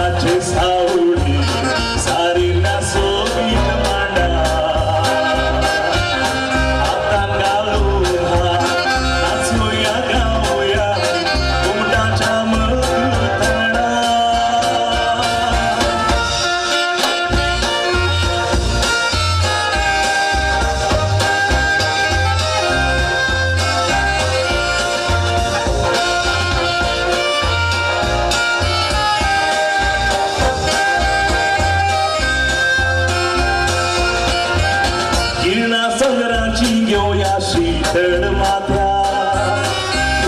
माडाचे सावली सारीला सोबीत मांडा हातान घालून नाचूया गाऊया घुमटाच्या मधुतळा सगराची घेऊया शीतळ माथ्या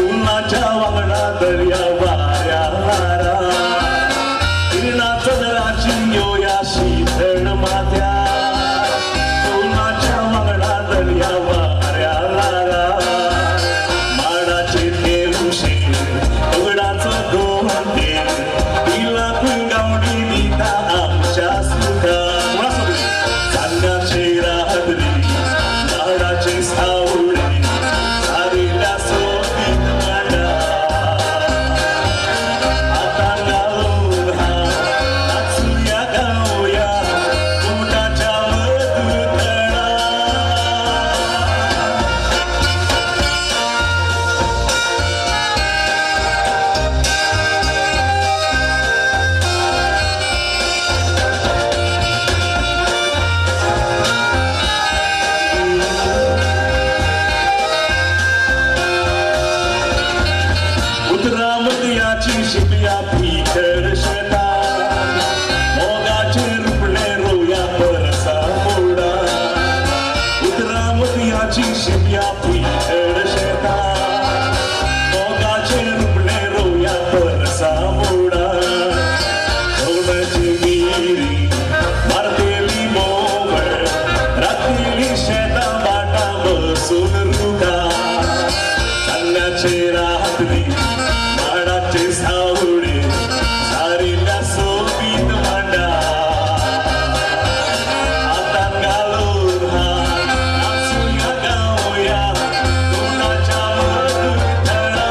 उन्हाच्या वांगडा दर्या वाऱ्या हारा किरणा सगराची घेऊया शीतळ माथ्या उन्हाच्या वांगडा दर्या वाऱ्या हारा माडाचे देवशे उघडाचं गोंडे तिला कुंगावडी नीता आमच्या सुखा सांगाचे राहतली माडाचे सावळे सारीला सोबीत मांडा हातान घालून नाचूया गाऊया घुमटाच्या मधुतळा उतरामतयाची शिपया फिकर शेतात मोगाचे रुपले रोया परसा मोडा उतरामतयाची शिपया फिकर शेतात मोगाचे रुपले रोया परसा मोडा धोंडाची मिरी मारतेली मोवळ रात्रीली शेता बाटा बसून रुगा सांगाचे रात्री माडाचे सावळे सारीला सोबीत मांडा हातान घालून नाचूया गाऊया घुमटाच्या मधुतळा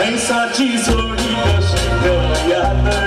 ऐसाची जोडी कशी गयात